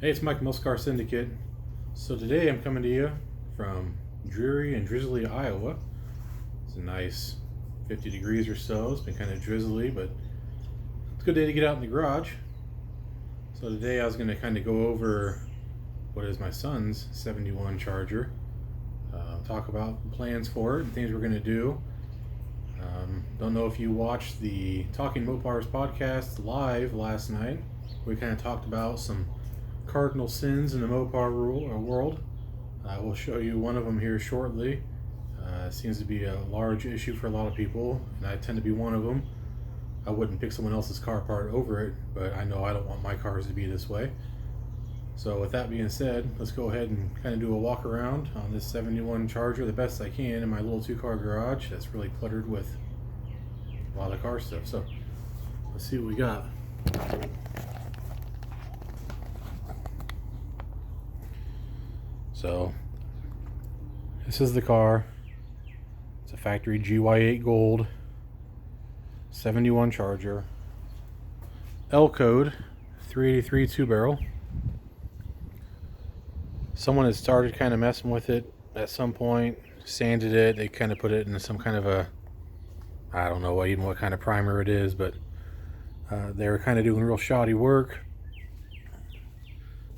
Hey, it's Mike Milscar Syndicate. So today I'm coming to you from dreary and drizzly Iowa. It's a nice 50 degrees or so. It's been kind of drizzly, but it's a good day to get out in the garage. So today I was going to kind of go over what is my son's 71 Charger, talk about plans for it and things we're going to do. Don't know if you watched the Talking Mopars podcast live last night. We kind of talked about some cardinal sins in the Mopar world. I will show you one of them here shortly. Seems to be a large issue for a lot of people, and I tend to be one of them. I wouldn't pick someone else's car apart over it, but I know I don't want my cars to be this way. So with that being said, let's go ahead and kind of do a walk around on this 71 Charger the best I can in my little two-car garage that's really cluttered with a lot of car stuff. So let's see what we got. So this is the car. It's a factory GY8 gold 71 Charger. L code 383 two barrel. Someone had started kind of messing with it at some point, sanded it. They kind of put it in some kind of a, I don't know even what kind of primer it is, but they were kind of doing real shoddy work.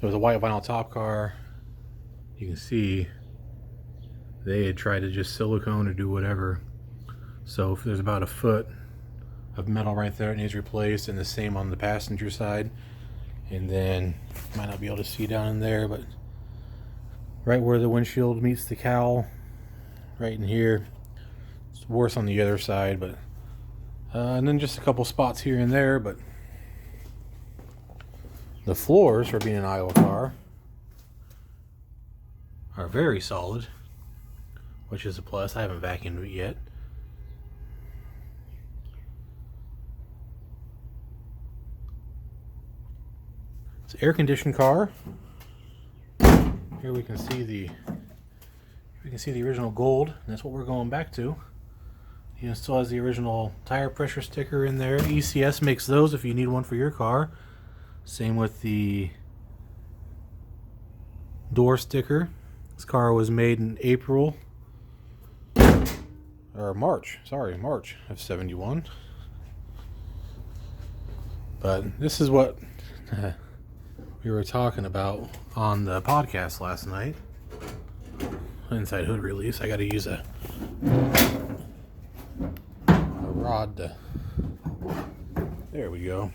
It was a white vinyl top car. You can see they had tried to just silicone or do whatever. So if there's about a foot of metal right there, it needs replaced, and the same on the passenger side. And then you might not be able to see down in there, but right where the windshield meets the cowl, right in here. It's worse on the other side, but and then just a couple spots here and there. But the floors, for being an Iowa car, are very solid, which is a plus. I haven't vacuumed it yet. It's an air-conditioned car. Here we can see the original gold, and that's what we're going back to. It still has the original tire pressure sticker in there. ECS makes those if you need one for your car. Same with the door sticker. This car was made in March of 71. But this is what we were talking about on the podcast last night. Inside hood release. I got to use a rod to, there we go.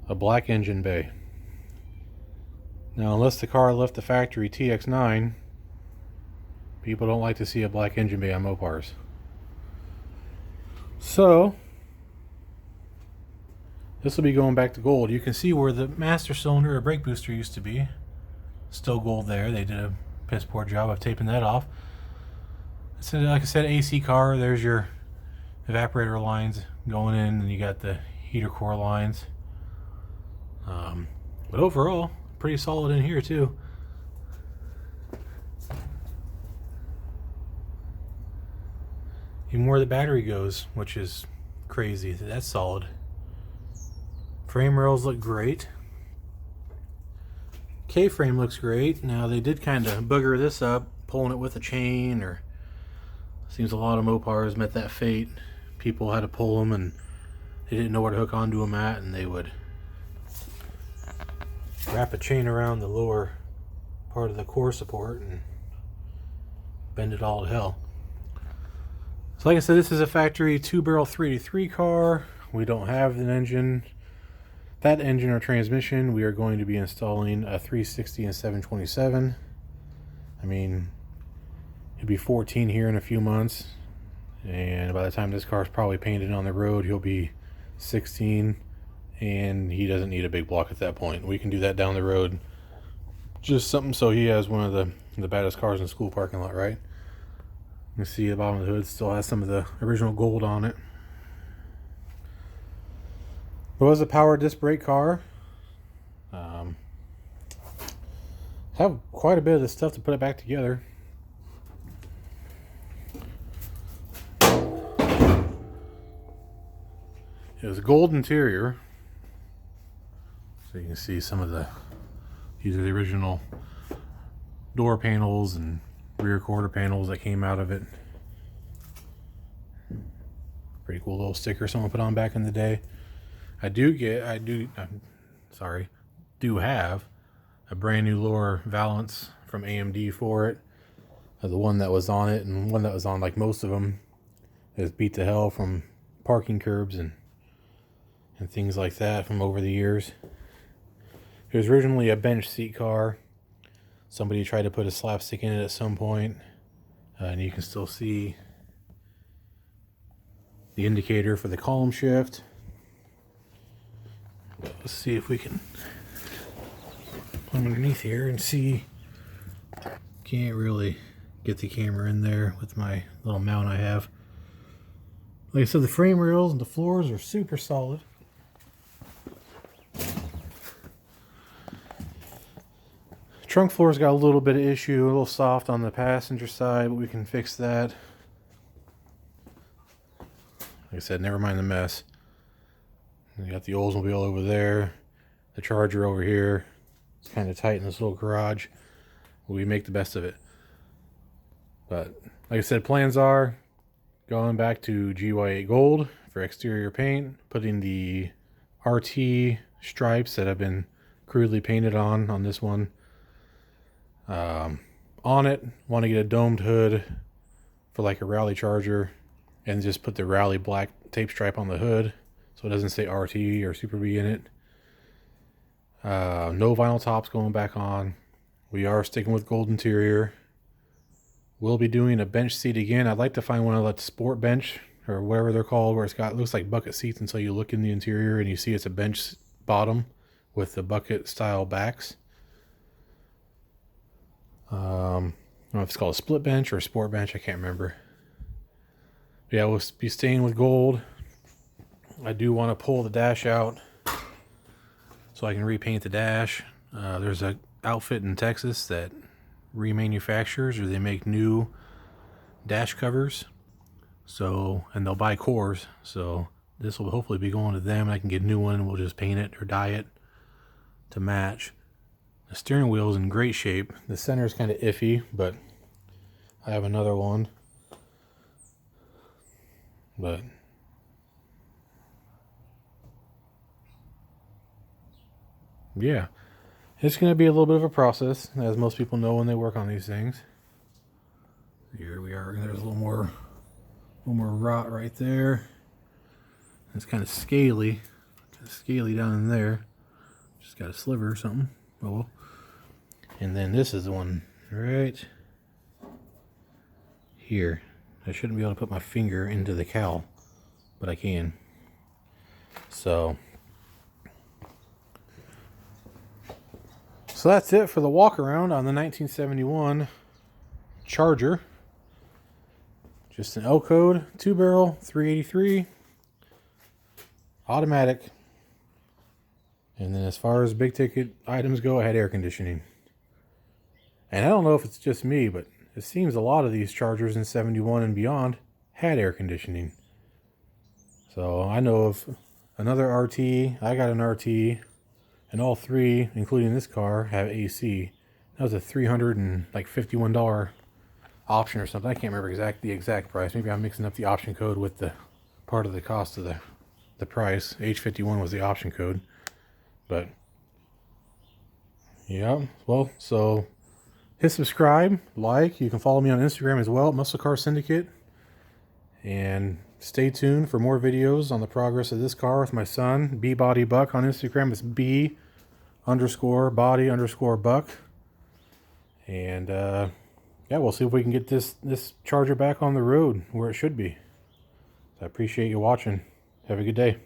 A black engine bay. Now, unless the car left the factory TX9, people don't like to see a black engine bay on Mopars. So this will be going back to gold. You can see where the master cylinder or brake booster used to be. Still gold there. They did a piss poor job of taping that off. So like I said, AC car. There's your evaporator lines going in, and you got the heater core lines. But overall, pretty solid in here too. Even where the battery goes, which is crazy. That's solid. Frame rails look great. K-frame looks great. Now they did kind of booger this up, pulling it with a chain, or seems a lot of Mopars met that fate. People had to pull them and they didn't know where to hook onto them at, and they would wrap a chain around the lower part of the core support and bend it all to hell. So like I said, this is a factory 2-barrel 383 car. We don't have an engine. That engine or transmission, we are going to be installing a 360 and 727. I mean, he'll be 14 here in a few months, and by the time this car's probably painted on the road, he'll be 16, and he doesn't need a big block at that point. We can do that down the road. Just something so he has one of the baddest cars in the school parking lot, right? You can see the bottom of the hood still has some of the original gold on it. It was a power disc brake car. Have quite a bit of the stuff to put it back together. It was gold interior. So you can see some of these are the original door panels and rear quarter panels that came out of it. Pretty cool little sticker someone put on back in the day. I do have a brand new Lower Valance from AMD for it. The one that was on it, and one that was on like most of them, is beat to hell from parking curbs and things like that from over the years. It was originally a bench seat car. Somebody tried to put a slapstick in it at some point, and you can still see the indicator for the column shift. Let's see if we can climb underneath here and see. Can't really get the camera in there with my little mount I have. Like I said, the frame rails and the floors are super solid. Trunk floor's got a little bit of issue, a little soft on the passenger side, but we can fix that. Like I said, never mind the mess. We got the Oldsmobile over there, the Charger over here. It's kind of tight in this little garage. We make the best of it. But like I said, plans are going back to GY8 Gold for exterior paint, putting the RT stripes that have been crudely painted on this one on it. Want to get a domed hood for like a Rally Charger, and just put the Rally black tape stripe on the hood so it doesn't say RT or Super B in it. No vinyl tops going back on. We are sticking with gold interior. We'll be doing a bench seat again. I'd like to find one of that sport bench or whatever they're called, where looks like bucket seats until you look in the interior and you see it's a bench bottom with the bucket style backs. I don't know if it's called a split bench or a sport bench. I can't remember. But yeah, we'll be staying with gold. I do want to pull the dash out so I can repaint the dash. There's an outfit in Texas that remanufactures, or they make new dash covers. So, and they'll buy cores. So this will hopefully be going to them. I can get a new one and we'll just paint it or dye it to match. The steering wheel is in great shape. The center is kind of iffy, but I have another one. But yeah, it's going to be a little bit of a process, as most people know when they work on these things. Here we are. There's a little more rot right there. It's kind of scaly down in there. Just got a sliver or something. Oh well. And then this is the one right here. I shouldn't be able to put my finger into the cowl, but I can. So that's it for the walk around on the 1971 Charger. Just an L code, 2-barrel, 383, automatic. And then as far as big ticket items go, I had air conditioning. And I don't know if it's just me, but it seems a lot of these Chargers in 71 and beyond had air conditioning. So I know of another RT, I got an RT, and all three, including this car, have AC. That was a $351 option or something. I can't remember the exact price. Maybe I'm mixing up the option code with the part of the cost of the price. H51 was the option code. But yeah, well, so hit subscribe, like. You can follow me on Instagram as well, Muscle Car Syndicate. And stay tuned for more videos on the progress of this car with my son, B-Body Buck on Instagram. It's B_body_buck. And yeah, we'll see if we can get this Charger back on the road where it should be. I appreciate you watching. Have a good day.